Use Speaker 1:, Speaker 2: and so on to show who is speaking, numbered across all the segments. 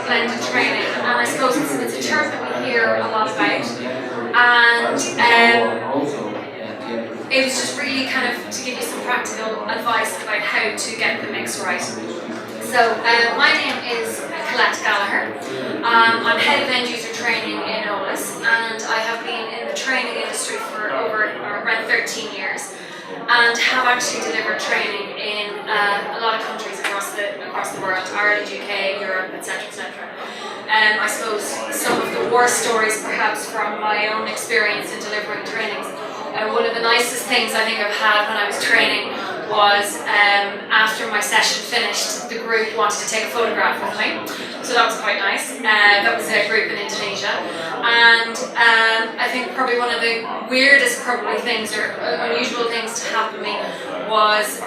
Speaker 1: about blended training, and I suppose it's a term that we hear a lot about, and it was just really kind of to give you some practical advice about how to get the mix right. So my name is Colette Gallagher. I'm head of end user training in OLIS, and I have been in the training industry for around 13 years, and have actually delivered training in a lot of countries across the world: Ireland, UK, Europe, etc., etc. I suppose some of the war stories, perhaps from my own experience in delivering trainings. One of the nicest things I think I've had when I was training was after my session finished, the group wanted to take a photograph with me, so that was quite nice. That was a group in Indonesia, and I think probably one of the weirdest things or unusual things to happen to me was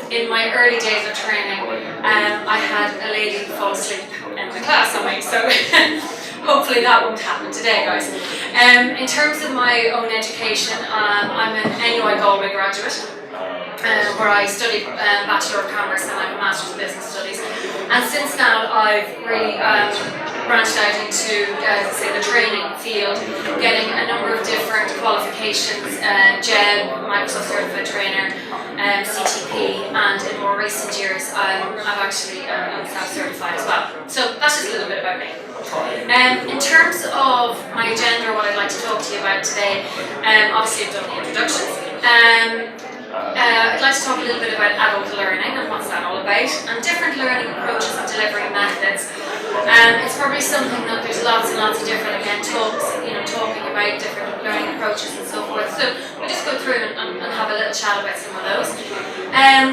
Speaker 1: in my early days of training, I had a lady fall asleep in the class on me, so hopefully that won't happen today, guys. In terms of my own education, I'm an NUI Galway graduate, where I studied Bachelor of Commerce, and I have a Master's of Business Studies. And since that, I've really branched out into, the training field, getting a number of different qualifications: JEB, Microsoft Certified Trainer, CTP, and in more recent years, I'm actually self-certified as well. So that's just a little bit about me. In terms of my agenda, what I'd like to talk to you about today, obviously I've done the introductions. I'd like to talk a little bit about adult learning and what's that all about, and different learning approaches and delivery methods. It's probably something that there's lots and lots of different talking about different learning approaches and so forth. So we'll just go through and have a little chat about some of those.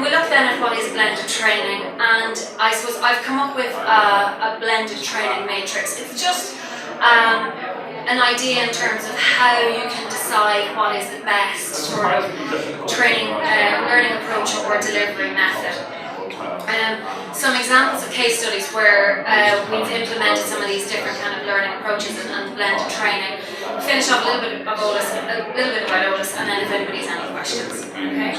Speaker 1: We'll look then at what is blended training, and I suppose I've come up with a blended training matrix. It's just an idea in terms of how you can decide what is the best sort of training, learning approach or delivery method. Some examples of case studies where we've implemented some of these different kind of learning approaches and blended training. We'll finish off a little bit about OLIS, and then if anybody has any questions. Okay.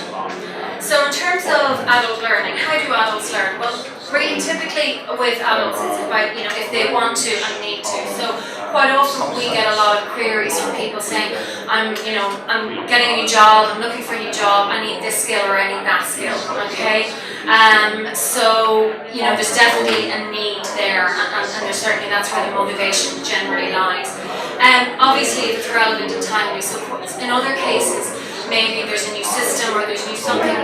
Speaker 1: So in terms of adult learning, how do adults learn? Well, really typically with adults it's about, if they want to and need to. So quite often we get a lot of queries from people saying, I'm getting a new job, I'm looking for a new job, I need this skill or I need that skill, okay? So, there's definitely a need there, and there's certainly, that's where the motivation generally lies. Obviously, if it's relevant and timely, so in other cases, maybe there's a new system or there's new something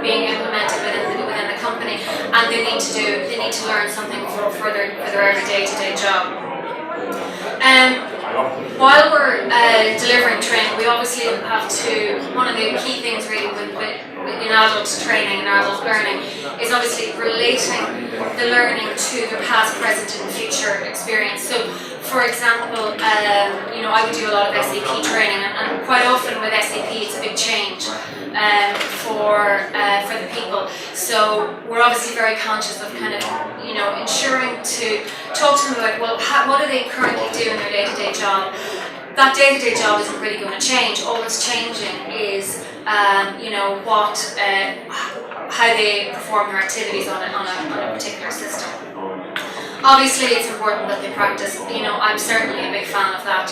Speaker 1: being implemented within the company, and they need to learn something for their everyday to-day job. While we're delivering training, we obviously have to, one of the key things really in adult training and adult learning is obviously relating the learning to their past, present and future experience. So for example, I would do a lot of SAP training, and quite often with SAP it's a big change for the people. So we're obviously very conscious of kind of ensuring to talk to them about, well, what do they currently do in their day-to-day job. That day-to-day job isn't really going to change. All that's changing is how they perform their activities on a particular system. Obviously, it's important that they practice. I'm certainly a big fan of that.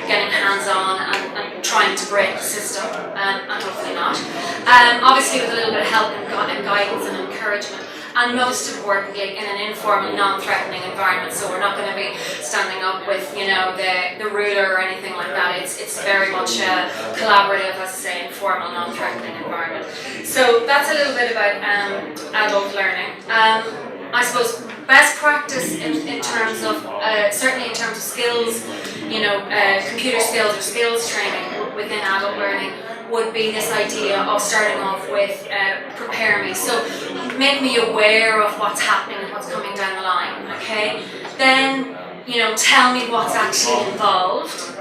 Speaker 1: Getting hands-on and trying to break the system, and hopefully not. Obviously, with a little bit of help and guidance and encouragement. And most importantly, in an informal, non-threatening environment. So we're not going to be standing up with, the ruler or anything like that. It's very much a collaborative, as I say, informal, non-threatening environment. So that's a little bit about adult learning. I suppose best practice in terms of, certainly in terms of skills, computer skills or skills training within adult learning would be this idea of starting off with prepare me. So make me aware of what's happening and what's coming down the line, okay? Then, tell me what's actually involved.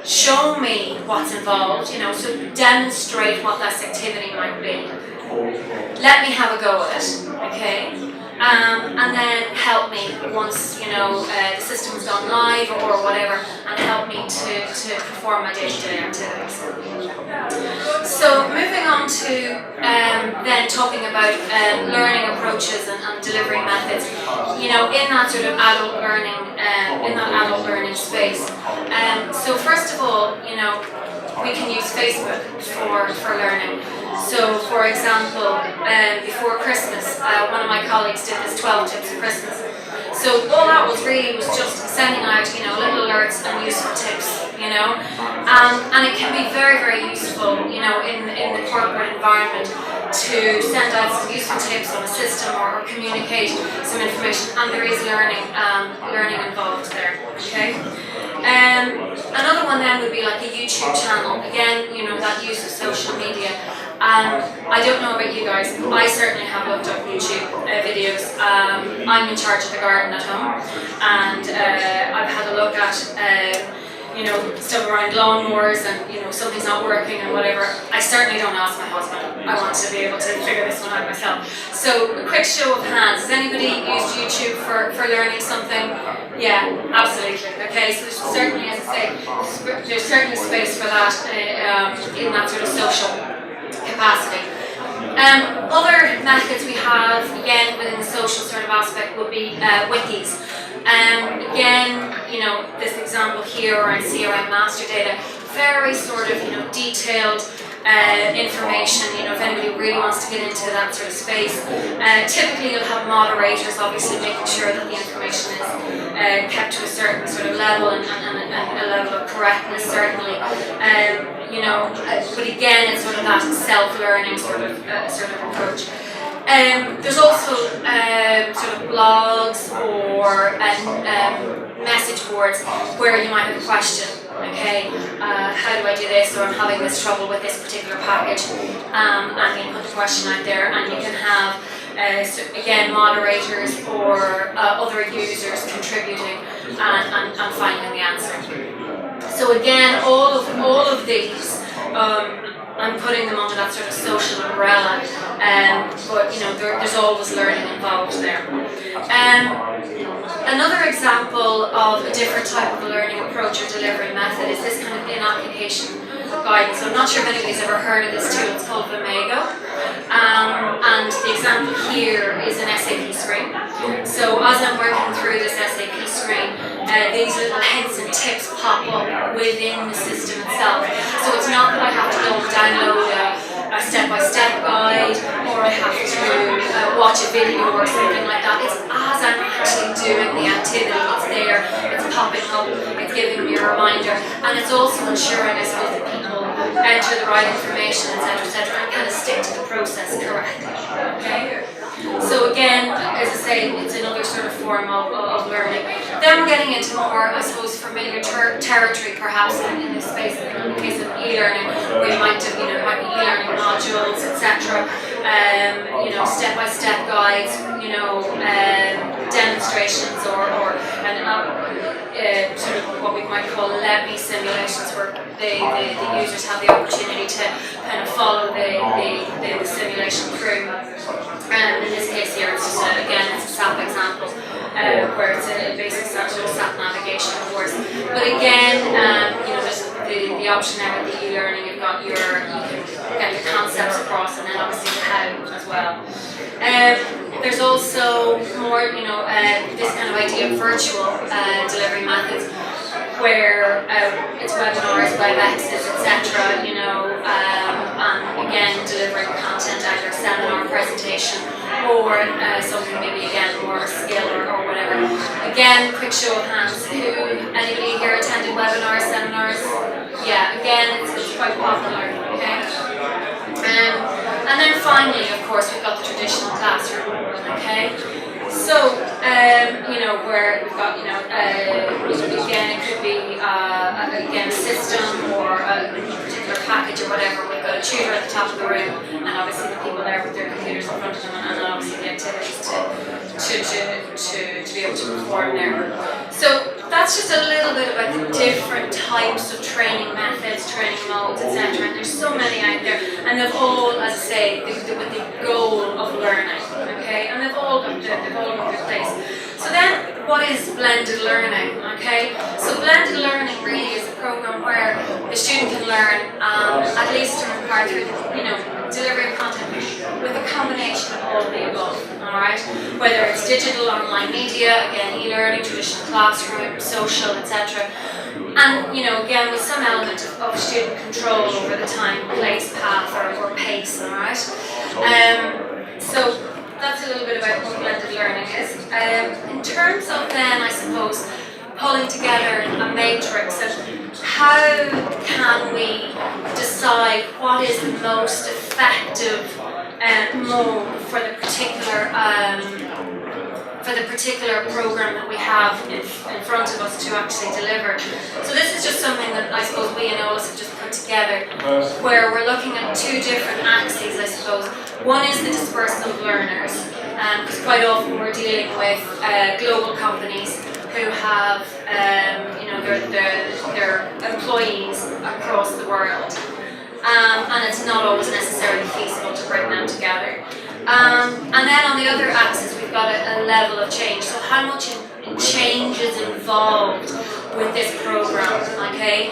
Speaker 1: Show me what's involved, so demonstrate what this activity might be. Let me have a go at it, okay? and then help me once the system's gone live or whatever, and help me to perform my day-to-day activities. So moving on to then talking about learning approaches and delivery methods, in that sort of adult learning space. So first of all, we can use Facebook for learning. So for example, before Christmas, one of my colleagues did this 12 tips for Christmas. So all that was really was just sending out, little alerts and useful tips, and it can be very, very useful, in the corporate environment to send out some useful tips on a system or communicate some information, and there is learning involved there. Okay. Another one then would be like a YouTube channel. Again, that use of social media. I don't know about you guys, I certainly have looked up YouTube videos. I'm in charge of the garden at home, and I've had a look at stuff around lawnmowers, and something's not working and whatever. I certainly don't ask my husband. I want to be able to figure this one out myself. So a quick show of hands, has anybody used YouTube for learning something? Yeah, absolutely. Okay, so there's certainly, as I say, there's certainly space for that in that sort of social capacity. Other methods we have, again, within the social sort of aspect would be wikis. Again, this example here where I see around master data, very sort of, detailed information, if anybody really wants to get into that sort of space. Typically you'll have moderators, obviously making sure that the information is kept to a certain sort of level and a level of correctness, certainly. But again, it's sort of that self-learning sort of approach. There's also sort of blogs or message boards where you might have a question. Okay, how do I do this, or I'm having this trouble with this particular package, and you put the question out there, and you can have again moderators or other users contributing and finding the answer. So again, all of these, I'm putting them under that sort of social umbrella, but there's always learning involved there. Another example of a different type of learning approach or delivery method is this kind of in-application guidance. So I'm not sure if anybody's ever heard of this tool. It's called Vimego, and the example here is an SAP screen. So as I'm working through this SAP screen, these little hints and tips pop up within the system itself. So it's not that I have to go and download a step-by-step guide, or I have to watch a video or something like that. It's as I'm actually doing the activity, it's there, it's popping up, it's giving me a reminder, and it's also ensuring, I suppose, that people enter the right information, etc., and kind of stick to the process correctly. Okay? So again, as I say, it's another sort of form of learning. Then we're getting into more, I suppose, familiar territory, perhaps in this space. In the case of e-learning, where you might have, might be e-learning modules, etc. Step-by-step guides, demonstrations, or sort of what we might call LEPI simulations, where the users have the opportunity to kind of follow the simulation through. In this case here, it's just again, it's a SAP example where it's a basic sort of SAP navigation course. But again, there's the option there with the e-learning. You can get your concepts across, and then obviously the how as well. There's also more, this kind of idea of virtual delivery methods, where it's webinars, WebExes, etc. And again, delivering content, either a seminar presentation or something maybe again more skill or whatever. Again, quick show of hands. Anybody here attended webinars, seminars? Yeah, again, it's quite popular. Okay. And then finally, of course, we've got the traditional classroom. Okay. So, where we've got, again, it could be, again, a system or a particular package or whatever. We've got a tutor at the top of the room, and obviously the people there with their computers in front of them, and then obviously the activities to be able to perform there. So that's just a little bit about the different types of training methods, training modes, etc. And there's so many out there, and they've all, as I say, with the goal of learning. Okay? okay? And they've all got their place. So then, what is blended learning, okay? So blended learning really is a program where the student can learn, at least in part through, delivery of content with a combination of all of the above, all right? Whether it's digital, online media, again, e-learning, traditional classroom, social, etc. And, again, with some element of student control over the time, place, path, or pace, all right? So that's a little bit about what blended learning is. In terms of then, I suppose, pulling together a matrix of how can we decide what is the most effective mode for the particular program that we have in front of us to actually deliver. So this is just something that I suppose we and OLS have just put together, where we're looking at two different axes, I suppose. One is the dispersal of learners, because quite often we're dealing with global companies who have their employees across the world. And it's not always necessarily feasible to bring them together. And then on the other axis, we've got a level of change. So how much change is involved with this program, okay?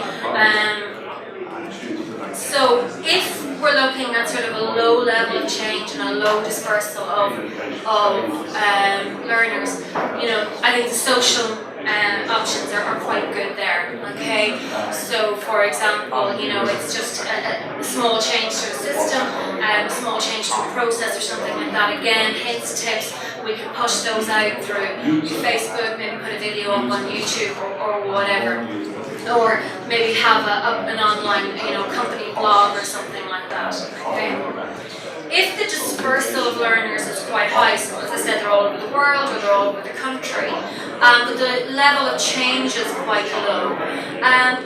Speaker 1: So if we're looking at sort of a low level of change and a low dispersal of learners, I think the social options are quite good there, okay? So for example, it's just a small change to a system, a small change to a process or something like that. Again, hints, tips, we can push those out through Facebook, maybe put a video up on YouTube or whatever. Or maybe have an online, company blog or something like that, okay? If the dispersal of learners is quite high, so as I said, they're all over the world or they're all over the country, but the level of change is quite low,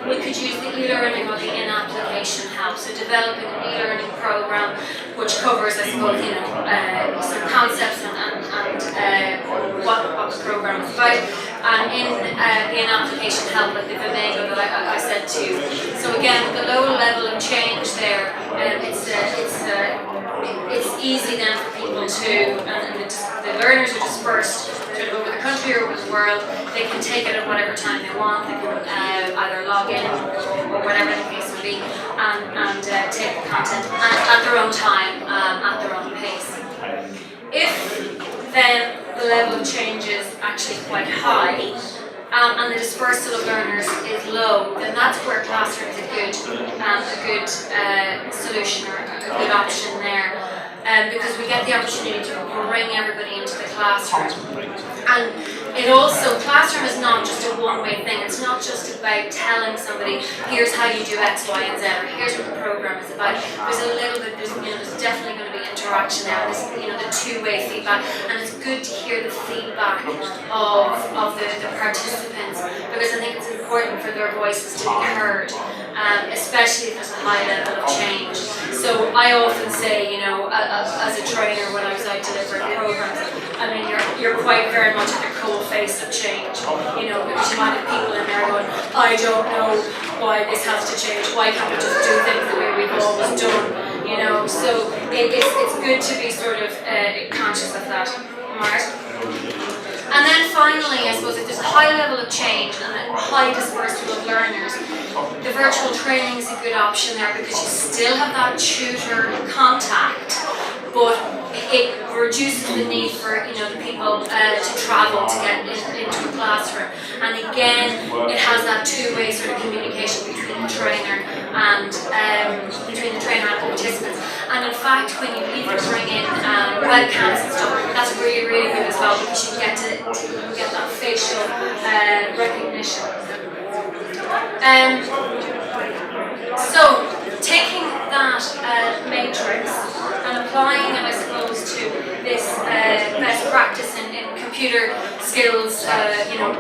Speaker 1: we could use the e-learning or the in-application help. So developing an e-learning program which covers, I suppose, some concepts and what the program is about. And in the in-application help, like the Vimego that I said to you. So again, with the low level of change there, it's easy then for people to, and the learners are dispersed sort of over the country or over the world. They can take it at whatever time they want. They can either log in or whatever the case may be, and take the content at their own time, at their own pace. If then the level of change is actually quite high, and the dispersal of learners is low, then that's where Classroom is a good solution or a good option there, because we get the opportunity to bring everybody into the classroom. And it also, Classroom is not just a one-way thing. It's not just about telling somebody, here's how you do X, Y, and Z, or here's what the program is about. There's a little bit, there's definitely going to be interaction there. There's, the two-way feedback, and it's good to hear the feedback of the participants, because I think it's important for their voices to be heard, especially if there's a high level of change. So I often say, as a trainer when I was out delivering programs, I mean, you're quite very much at the cold face of change, because you might have people in there going, I don't know why this has to change, why can't we just do things the way we've always done, so it's good to be sort of conscious of that, alright? And then finally, I suppose if there's a high level of change and a high dispersal of learners, the virtual training is a good option there, because you still have that tutor contact, but it reduces the need for the people to travel to get into a classroom. And again, it has that two-way sort of communication between the trainer and the participants. And in fact, when you even bring in webcams and stuff, that's really, really good as well, because you get that facial recognition. So taking that matrix and applying it, I suppose, to this best practice in computer skills,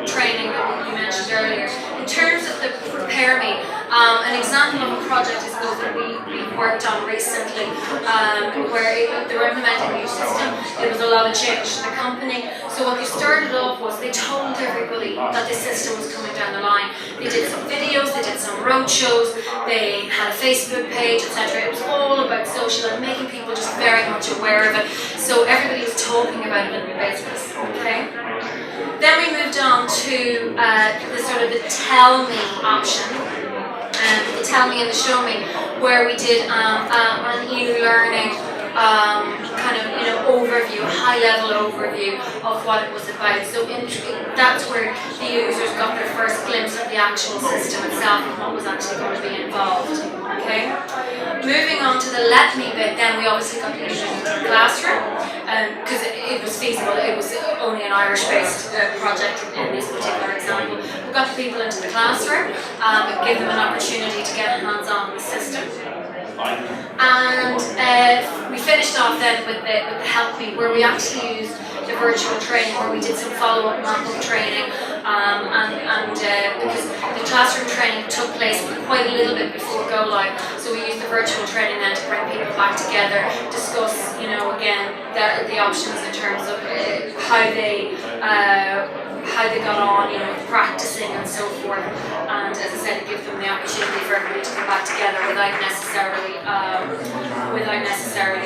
Speaker 1: training that you mentioned earlier. In terms of the Prepare Me, an example of a project, I suppose, that we worked on recently, where they were implementing a new system. There was a lot of change to the company. So what they started off was they told everybody that the system was coming down the line. They did some videos, they did some road shows, they had a Facebook page, etc. It was all about social and making people just very much aware of it. So everybody was talking about it in the business. Okay. Then we moved on to the sort of the tell me option, the tell me and the show me, where we did an e-learning kind of overview, high level overview of what it was about. So that's where the users got their first glimpse of the actual system itself and what was actually going to be involved. Okay. Moving on to the let me bit, then we obviously got the users into the classroom because it was feasible. It was only an Irish-based project in this particular example. We got the people into the classroom, give them an opportunity to get hands-on with the system. And we finished off then with the Help Me, where we actually used the virtual training, where we did some follow-up map-up training, because the classroom training took place quite a little bit before go live, so we used the virtual training then to bring people back together, discuss, again, the options in terms of how they got on, practicing and so forth, and as I said, give them the opportunity for everybody to come back together without necessarily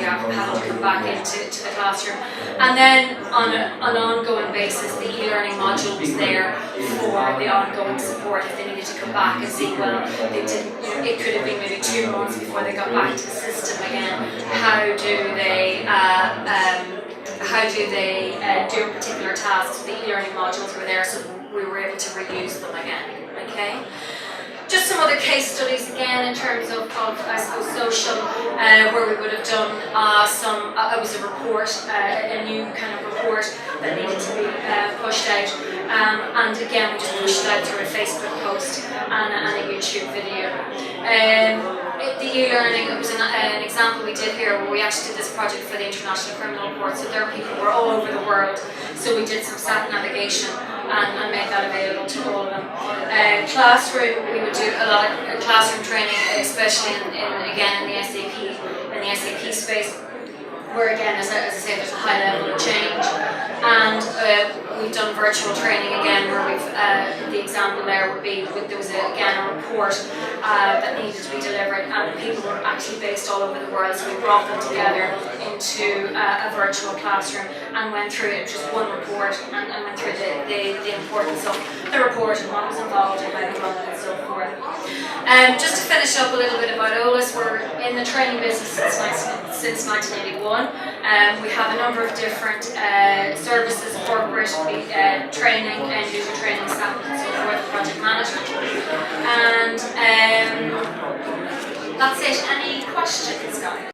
Speaker 1: having to come back into the classroom. And then on an ongoing basis, the e-learning module was there for the ongoing support if they needed to come back and see, well, they didn't, it could have been maybe 2 months before they got back to the system again. How do they do a particular task? So the e-learning modules were there, so we were able to reuse them again. Okay. Just some other case studies again in terms of I suppose social, where we would have done it was a report, a new kind of report that needed to be pushed out, and again we just pushed it out through a Facebook post and a YouTube video. The e-learning, it was an example we did here where we actually did this project for the International Criminal Court, so there are people who are all over the world, so we did some sat navigation and made that available to all of them. Classroom, we would do a lot of classroom training, especially in the SAP space, where again, as I say, there's a high level of change, and we've done virtual training again, where we've the example there would be there was again a report that needed to be delivered, and people were actually based all over the world, so we brought them together into a virtual classroom and went through it, just one report, and went through the importance of the report and what was involved and how to run it and so forth. Just to finish up a little bit about OLIS, we're in the training business since 1981. We have a number of different services, corporate training, end-user training, sampling and so forth, project management. And that's it. Any questions, guys?